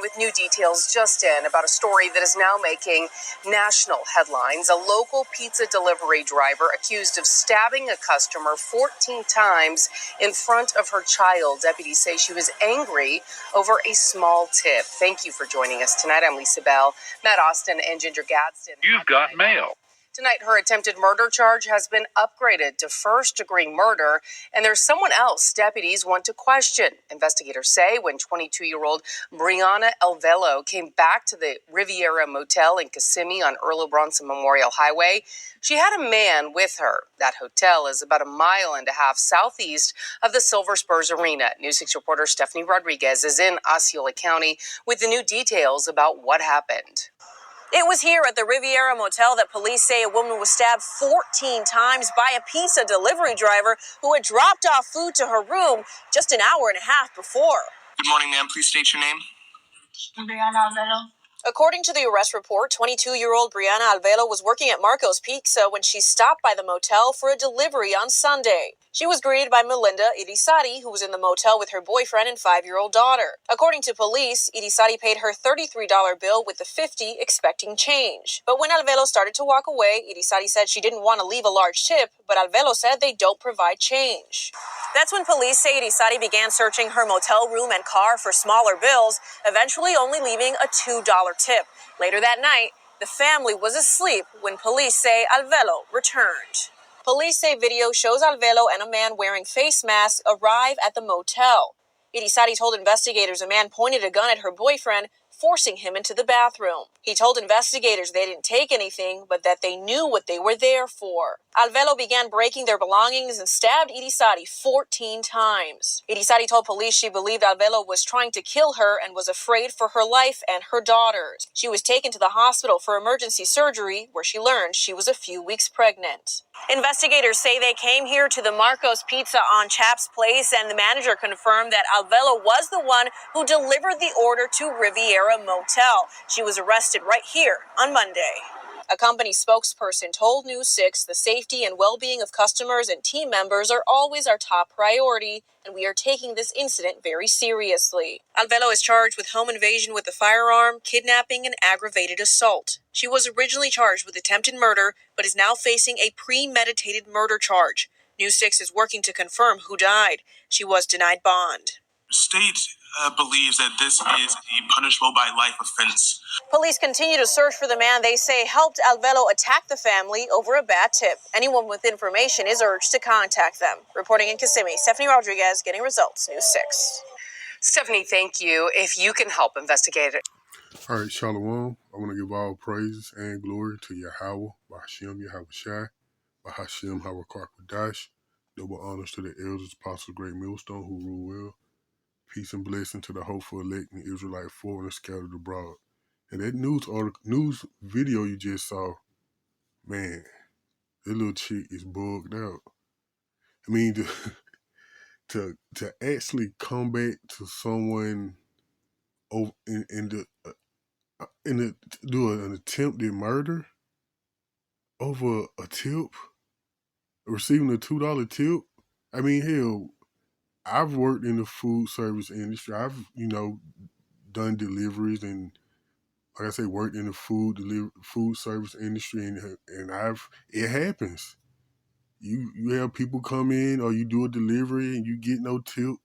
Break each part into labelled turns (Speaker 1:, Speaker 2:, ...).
Speaker 1: with new details just in about a story that is now making national headlines. A local pizza delivery driver accused of stabbing a customer 14 times in front of her child. Deputies say she was angry over a small tip. Thank you for joining us tonight. I'm Lisa Bell, Matt Austin, and Ginger Gadsden.
Speaker 2: You've got mail.
Speaker 1: Tonight, her attempted murder charge has been upgraded to first-degree murder, and there's someone else deputies want to question. Investigators say when 22-year-old Brianna Alvelo came back to the Riviera Motel in Kissimmee on Earl Bronson Memorial Highway, she had a man with her. That hotel is about a mile and a half southeast of the Silver Spurs Arena. News 6 reporter Stephanie Rodriguez is in Osceola County with the new details about what happened.
Speaker 3: It was here at the Riviera Motel that police say a woman was stabbed 14 times by a pizza delivery driver who had dropped off food to her room just an hour and a half before.
Speaker 4: Good morning, ma'am. Please state your name.
Speaker 5: Brianna Alvelo.
Speaker 3: According to the arrest report, 22-year-old Brianna Alvelo was working at Marco's Pizza when she stopped by the motel for a delivery on Sunday. She was greeted by Melinda Irisari, who was in the motel with her boyfriend and 5-year-old daughter. According to police, Irisari paid her $33 bill with the $50 expecting change. But when Alvelo started to walk away, Irisari said she didn't want to leave a large tip, but Alvelo said they don't provide change. That's when police say Irisari began searching her motel room and car for smaller bills, eventually only leaving a $2 tip. Later that night, the family was asleep when police say Alvelo returned. Police say video shows Alvelo and a man wearing face masks arrive at the motel. Irisari told investigators a man pointed a gun at her boyfriend, forcing him into the bathroom. He told investigators they didn't take anything, but that they knew what they were there for. Alvelo began breaking their belongings and stabbed Irisari 14 times. Irisari told police she believed Alvelo was trying to kill her and was afraid for her life and her daughters. She was taken to the hospital for emergency surgery, where she learned she was a few weeks pregnant. Investigators say they came here to the Marco's Pizza on Chaps Place, and the manager confirmed that Alvelo was the one who delivered the order to Riviera Motel. She was arrested right here on Monday. A company spokesperson told News 6 the safety and well-being of customers and team members are always our top priority, and we are taking this incident very seriously. Alvelo is charged with home invasion with a firearm, kidnapping, and aggravated assault. She was originally charged with attempted murder, but is now facing a premeditated murder charge. News 6 is working to confirm who died. She was denied bond.
Speaker 4: The state believes that this is a punishable by life offense.
Speaker 3: Police continue to search for the man they say helped Alvelo attack the family over a bad tip. Anyone with information is urged to contact them. Reporting in Kissimmee, Stephanie Rodriguez, Getting Results, News 6.
Speaker 1: Stephanie, thank you. If you can help investigate it.
Speaker 6: All right, Shalom. I want to give all praises and glory to Yahweh, Bahashem Yahweh Shai, Bahashem Hawa Kwakadash. Double honors to the elders, apostles, great millstone who rule well. Peace and blessing to the hopeful elect and Israelite foreigners scattered abroad. And that news video you just saw, man, that little chick is bugged out. I mean, to actually come back to someone over do an attempted murder over a tip, receiving a $2 tip. I mean, hell, I've worked in the food service industry. I've, done deliveries and, like I say, worked in the food service industry, and it happens. You have people come in or you do a delivery and you get no tip,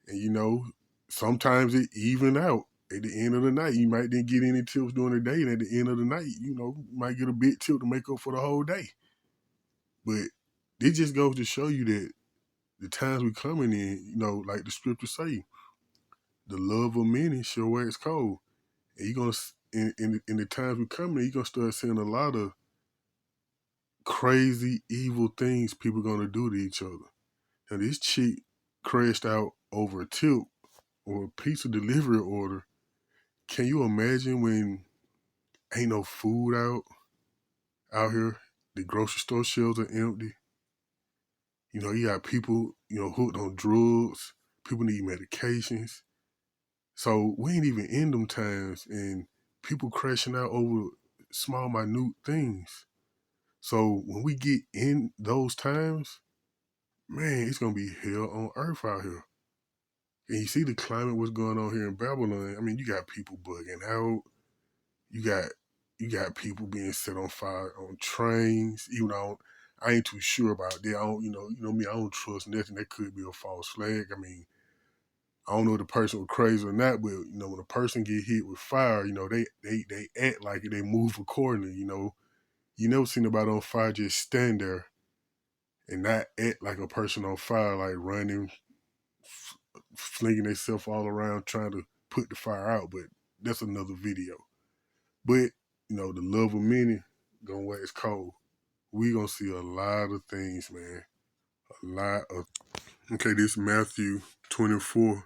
Speaker 6: and sometimes it even out. At the end of the night, you might didn't get any tips during the day, and at the end of the night, you might get a big tip to make up for the whole day. But it just goes to show you that the times we coming in, like the scriptures say, the love of many shall wax cold. And you're gonna in the times we coming in, you're gonna start seeing a lot of crazy, evil things people gonna do to each other. Now this chick crashed out over a tip or a pizza delivery order. Can you imagine when ain't no food out here? The grocery store shelves are empty. You got people, hooked on drugs. People need medications. So we ain't even in them times, and people crashing out over small, minute things. So when we get in those times, man, it's going to be hell on earth out here. And you see the climate, what's going on here in Babylon. I mean, you got people bugging out. You got people being set on fire on trains. Even though I ain't too sure about that. I don't, you know me. I don't trust nothing. That could be a false flag. I mean, I don't know if the person was crazy or not, but when a person get hit with fire, they act like it. They move accordingly. You never see nobody on fire just stand there and not act like a person on fire, like running, flinging themselves all around trying to put the fire out. But that's another video. But the love of many gonna wax cold. We gonna see a lot of things, man. A lot of. Okay, this is Matthew 24,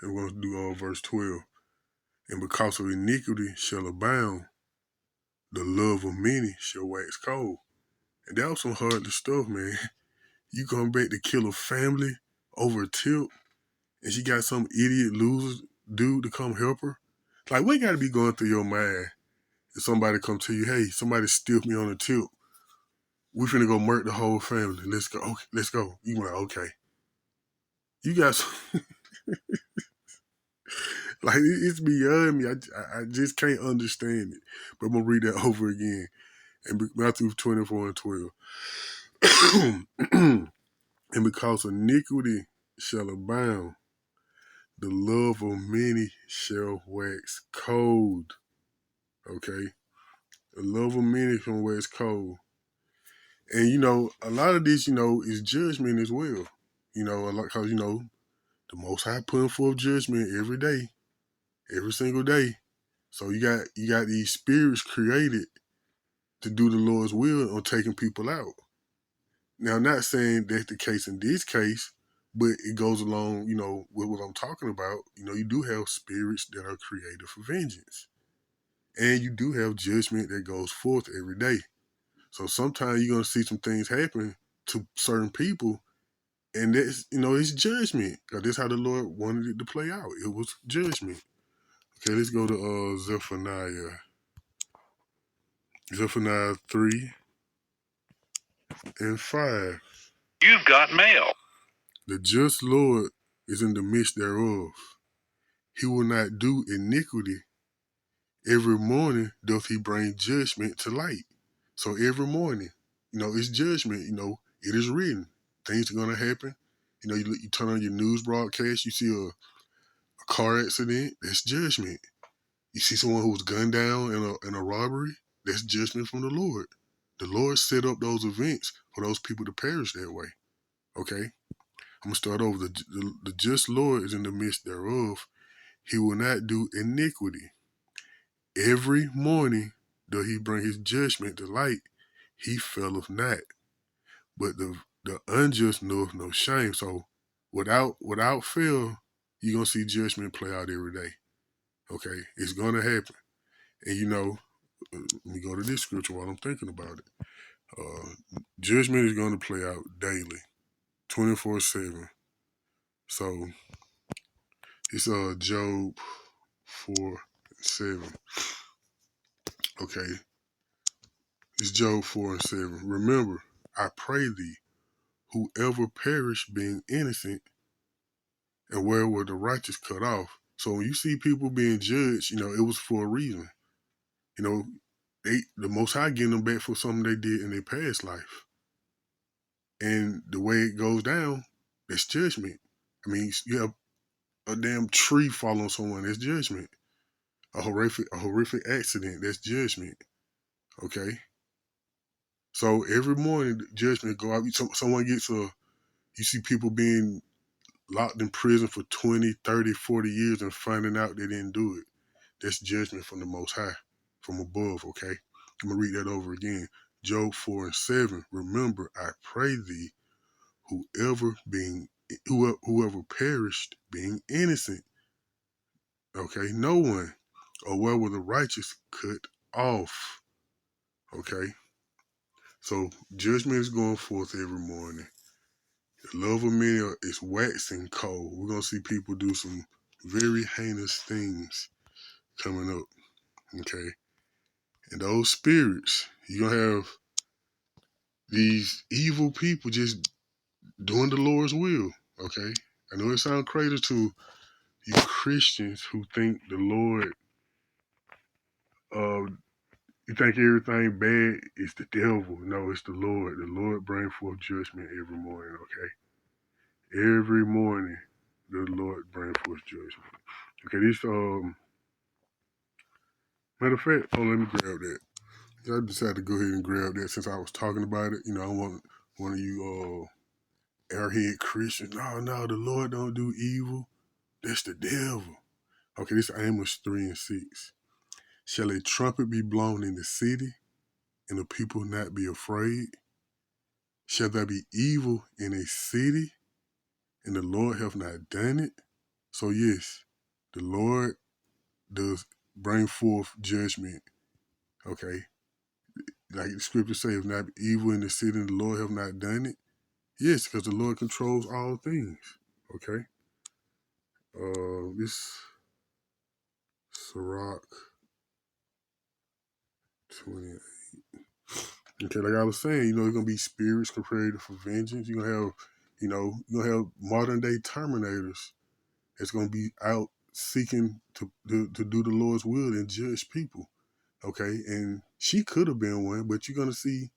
Speaker 6: and we're gonna do verse 12. And because of iniquity shall abound, the love of many shall wax cold. And that was some hard stuff, man. You come back to kill a family over a tip, and she got some idiot loser dude to come help her. Like, what gotta be going through your mind if somebody come to you, hey, somebody stiffed me on a tip. We finna go murder the whole family. Let's go. Okay, let's go. You like, okay. You got some... Like, it's beyond me. I just can't understand it. But I'm going to read that over again. And Matthew 24 and 12. And because iniquity shall abound, the love of many shall wax cold. Okay? The love of many shall wax cold. And, a lot of this, is judgment as well. Because, the Most High putting forth judgment every day. Every single day. So you got these spirits created to do the Lord's will on taking people out. Now, I'm not saying that's the case in this case, but it goes along, with what I'm talking about. You do have spirits that are created for vengeance. And you do have judgment that goes forth every day. So sometimes you're going to see some things happen to certain people, and that's, it's judgment. Because that's how the Lord wanted it to play out. It was judgment. Okay, let's go to Zephaniah. Zephaniah 3 and 5.
Speaker 2: You've got mail.
Speaker 6: The just Lord is in the midst thereof. He will not do iniquity. Every morning doth he bring judgment to light. So every morning, it's judgment. It is written. Things are going to happen. You turn on your news broadcast, you see a car accident, that's judgment. You see someone who was gunned down in a robbery, that's judgment from the Lord. The Lord set up those events for those people to perish that way. Okay? I'm going to start over. The just Lord is in the midst thereof. He will not do iniquity. Every morning doth he bring his judgment to light. He faileth not. But the unjust knoweth no shame. So without fail, you're going to see judgment play out every day. Okay? It's going to happen. And let me go to this scripture while I'm thinking about it. Judgment is going to play out daily, 24/7. So it's Job 4:7. Okay, it's Job 4:7. Remember, I pray thee, whoever perish being innocent, and where were the righteous cut off? So when you see people being judged, it was for a reason. The Most High getting them back for something they did in their past life. And the way it goes down, that's judgment. I mean, you have a damn tree fall on someone, that's judgment. A horrific accident, that's judgment. Okay? So every morning, judgment go out. Someone gets you see people being locked in prison for 20, 30, 40 years and finding out they didn't do it. That's judgment from the Most High, from above, okay? I'm going to read that over again. Job 4:7. Remember, I pray thee, whoever perished being innocent. Okay, no one. Or where were the righteous cut off? Okay. So judgment is going forth every morning. The love of many is waxing cold. We're gonna see people do some very heinous things coming up. Okay. And those spirits, you're gonna have these evil people just doing the Lord's will. Okay. I know it sounds crazy to you Christians who think the Lord, you think everything bad is the devil. No, it's the Lord. The Lord brings forth judgment every morning, okay? Every morning, the Lord brings forth judgment. Okay, this, matter of fact, oh, let me grab that. I decided to go ahead and grab that since I was talking about it. You know, I want one of you airhead Christians. No, the Lord don't do evil. That's the devil. Okay, this is Amos 3 and 6. Shall a trumpet be blown in the city, and the people not be afraid? Shall there be evil in a city, and the Lord have not done it? So yes, the Lord does bring forth judgment. Okay, like the scripture says, if not evil in the city, and the Lord have not done it. Yes, because the Lord controls all things. Okay. This Sirach 28. Okay, like I was saying, you know, there's gonna be spirits created for vengeance. You're gonna have, you're gonna have modern day terminators that's gonna be out seeking to do the Lord's will and judge people. Okay, and she could have been one, but you're gonna see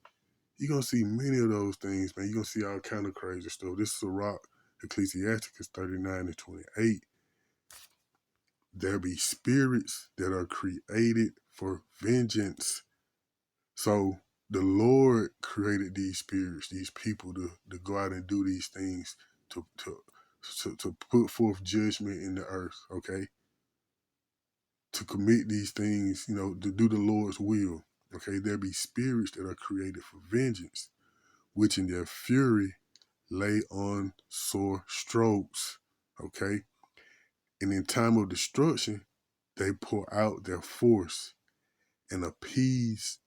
Speaker 6: many of those things, man. You're gonna see all kind of crazy stuff. This Sirach Ecclesiasticus 39 and 28. There be spirits that are created for vengeance. So the Lord created these spirits, these people to go out and do these things, to put forth judgment in the earth, okay? To commit these things, you know, to do the Lord's will. Okay, there be spirits that are created for vengeance, which in their fury lay on sore strokes. Okay. And in time of destruction, they pour out their force and appease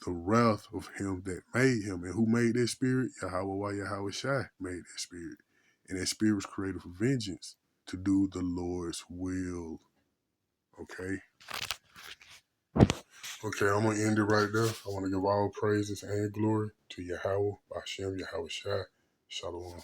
Speaker 6: the wrath of him that made him. And who made that spirit? Yahweh Yahweh Shai made that spirit. And that spirit was created for vengeance, to do the Lord's will. Okay? Okay, I'm going to end it right there. I want to give all praises and glory to Yahweh, Bashem, Yahweh Shai. Shalom.